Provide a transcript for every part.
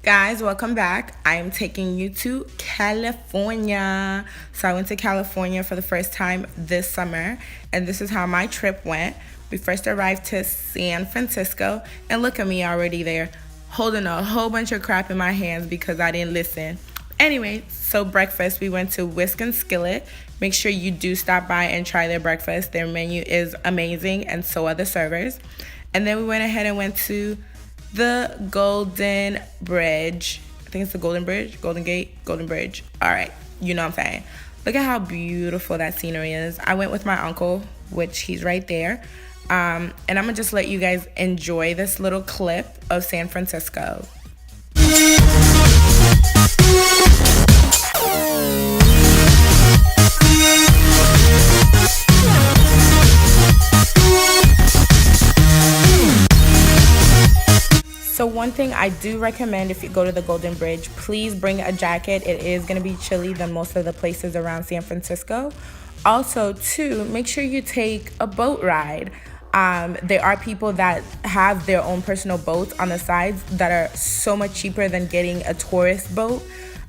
Guys, welcome back. I am taking you to California. So I went to California for the first time this summer, and this is how my trip went. We first arrived to San Francisco, and look at me already there, holding a whole bunch of crap in my hands because I didn't listen. Anyway, so breakfast, we went to Whisk and Skillet. Make sure you do stop by and try their breakfast. Their menu is amazing, and so are the servers. And then we went ahead and went to the Golden Bridge. I think it's the Golden Bridge, Golden Gate, Golden Bridge. All right, you know what I'm saying. Look at how beautiful that scenery is. I went with my uncle, which he's right there. And I'm gonna just let you guys enjoy this little clip of San Francisco. So one thing I do recommend if you go to the Golden Bridge, please bring a jacket. It is going to be chilly than most of the places around San Francisco. Also, too, make sure you take a boat ride. There are people that have their own personal boats on the sides that are so much cheaper than getting a tourist boat.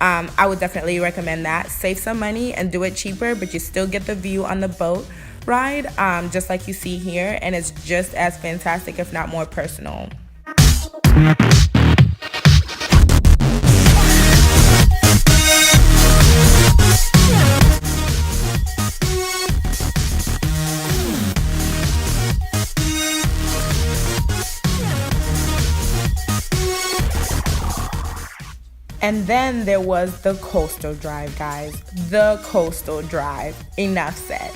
I would definitely recommend that. Save some money and do it cheaper, but you still get the view on the boat ride, just like you see here, and it's just as fantastic, if not more personal. And then there was the Coastal Drive, guys. The Coastal Drive. Enough said.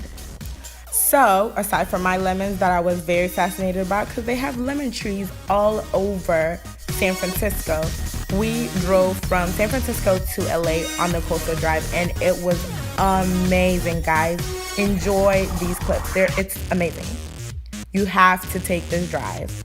So, aside from my lemons that I was very fascinated about, because they have lemon trees all over San Francisco, we drove from San Francisco to LA on the Coastal Drive, and it was amazing, guys. Enjoy these clips. It's amazing. You have to take this drive.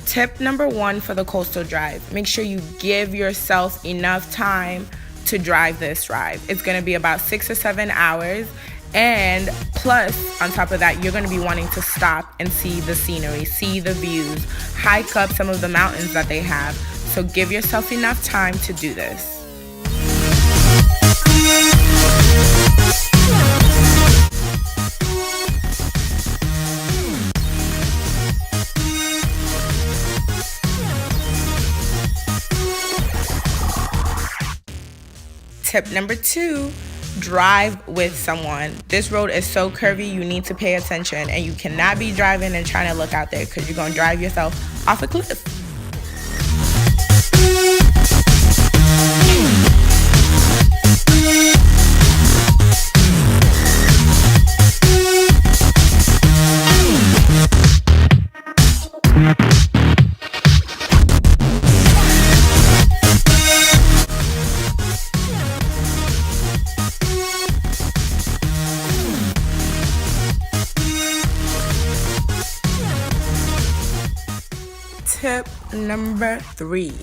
Tip number 1 for the Coastal Drive, make sure you give yourself enough time to drive this ride. It's going to be about 6 or 7 hours, and plus on top of that, you're going to be wanting to stop and see the scenery, see the views, hike up some of the mountains that they have. So give yourself enough time to do this. Tip number 2, drive with someone. This road is so curvy, you need to pay attention, and you cannot be driving and trying to look out there because you're going to drive yourself off a cliff. Tip number 3,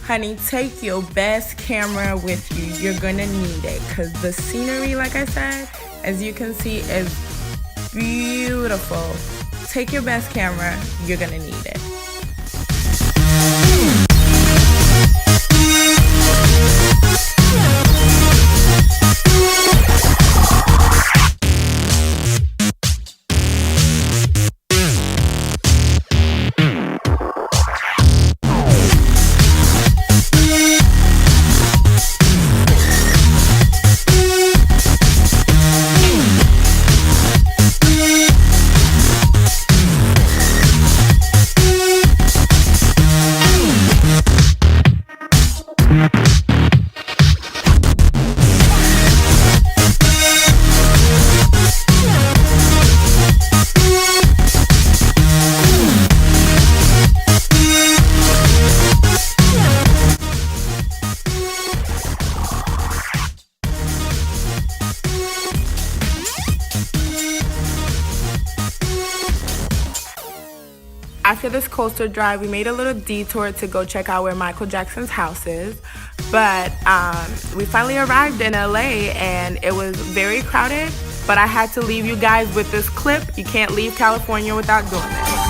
honey, take your best camera with you. You're gonna need it because the scenery, like I said, as you can see, is beautiful. Take your best camera, you're gonna need it. after this coastal drive, we made a little detour to go check out where Michael Jackson's house is. But we finally arrived in LA and it was very crowded. But I had to leave you guys with this clip. You can't leave California without doing this.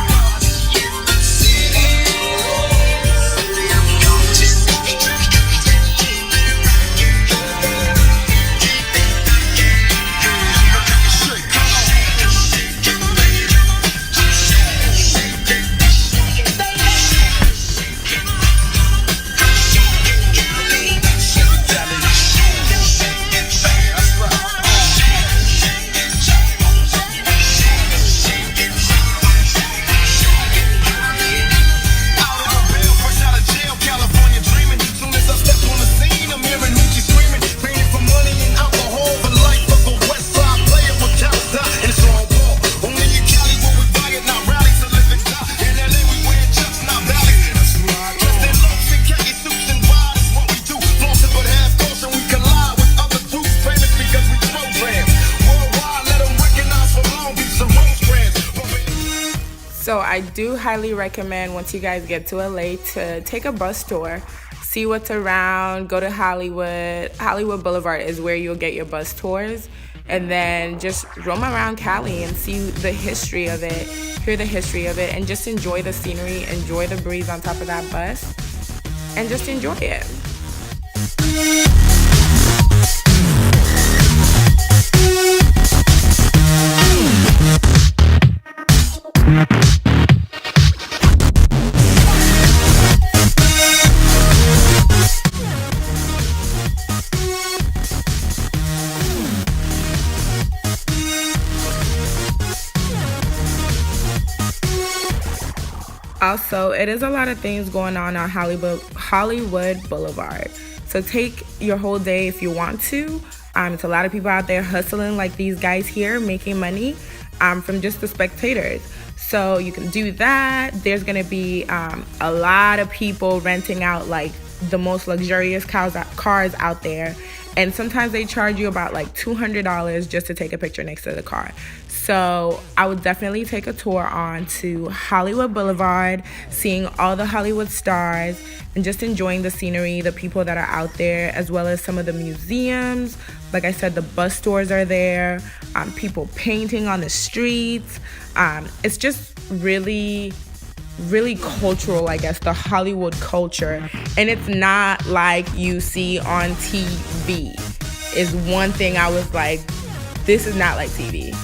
So I do highly recommend once you guys get to LA to take a bus tour, see what's around, go to Hollywood. Hollywood Boulevard is where you'll get your bus tours, and then just roam around Cali and see the history of it, hear the history of it, and just enjoy the scenery, enjoy the breeze on top of that bus, and just enjoy it. Also, it is a lot of things going on Hollywood Boulevard. So take your whole day if you want to. It's a lot of people out there hustling like these guys here, making money from just the spectators. So you can do that. There's going to be a lot of people renting out like the most luxurious cars out there. And sometimes they charge you about like $200 just to take a picture next to the car. So I would definitely take a tour on to Hollywood Boulevard, seeing all the Hollywood stars and just enjoying the scenery, the people that are out there, as well as some of the museums. Like I said, the bus stores are there, people painting on the streets. It's just really cultural, I guess, the Hollywood culture. And it's not like you see on TV. Is one thing I was like, this is not like TV.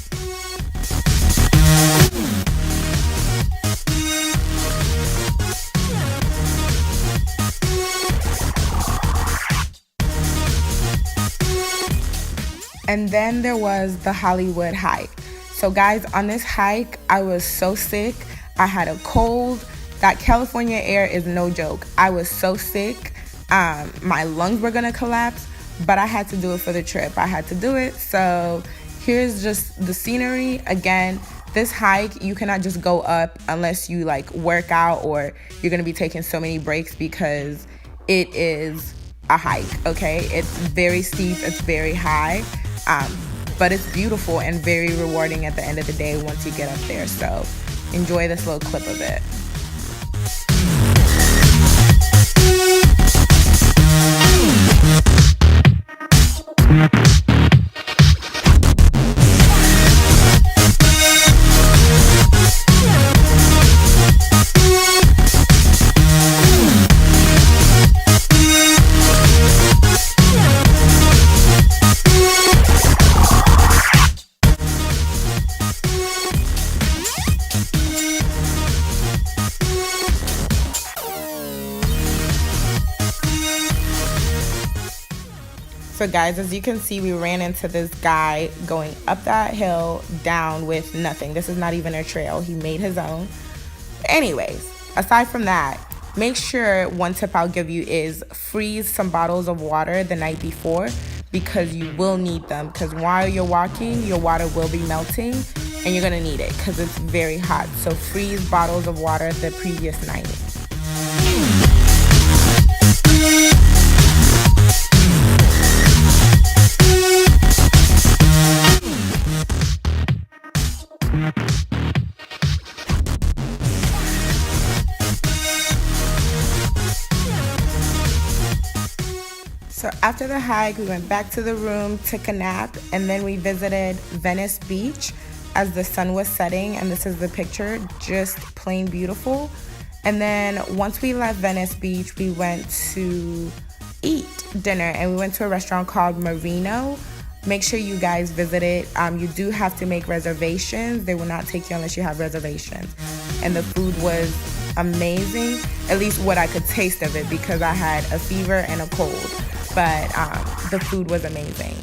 And then there was the Hollywood hike. So guys, on this hike, I was so sick. I had a cold. That California air is no joke. I was so sick. My lungs were gonna collapse, but I had to do it for the trip. I had to do it. So here's just the scenery. Again, this hike, you cannot just go up unless you like work out or you're gonna be taking so many breaks because it is a hike, okay? It's very steep, it's very high, but it's beautiful and very rewarding at the end of the day once you get up there. So enjoy this little clip of it. So guys, as you can see, we ran into this guy going up that hill down with nothing. This is not even a trail. He made his own. Anyways, aside from that, make sure one tip I'll give you is freeze some bottles of water the night before because you will need them. Because while you're walking, your water will be melting and you're gonna need it because it's very hot. So freeze bottles of water the previous night. After the hike, we went back to the room, took a nap, and then we visited Venice Beach as the sun was setting, and this is the picture, just plain beautiful. And then once we left Venice Beach, we went to eat dinner, and we went to a restaurant called Marino. Make sure you guys visit it. You do have to make reservations. They will not take you unless you have reservations. And the food was amazing, at least what I could taste of it, because I had a fever and a cold. But the food was amazing.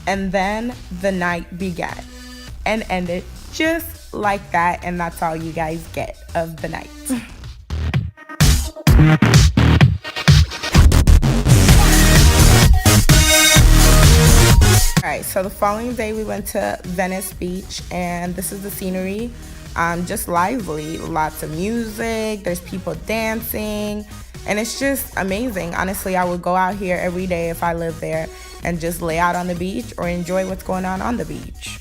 And then the night began and ended just like that. And that's all you guys get of the night. All right, so the following day we went to Venice Beach, and this is the scenery. Just lively, lots of music, there's people dancing, and it's just amazing. Honestly, I would go out here every day if I lived there and just lay out on the beach or enjoy what's going on the beach.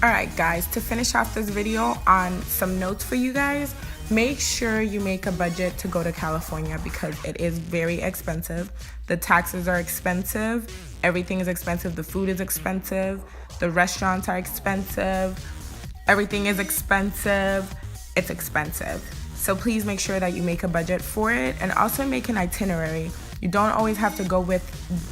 Alright guys, to finish off this video on some notes for you guys, make sure you make a budget to go to California because it is very expensive. The taxes are expensive, everything is expensive, the food is expensive, the restaurants are expensive, everything is expensive, it's expensive. So please make sure that you make a budget for it and also make an itinerary. You don't always have to go with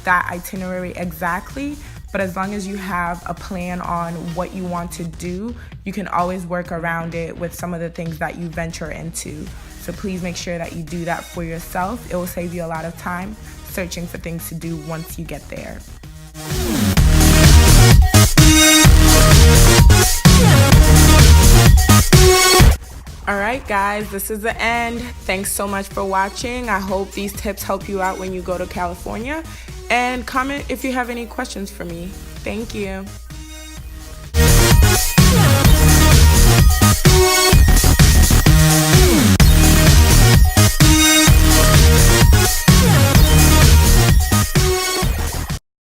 that itinerary exactly, but as long as you have a plan on what you want to do, you can always work around it with some of the things that you venture into. So please make sure that you do that for yourself. It will save you a lot of time searching for things to do once you get there. Alright guys, this is the end. Thanks so much for watching. I hope these tips help you out when you go to California. And comment if you have any questions for me. Thank you.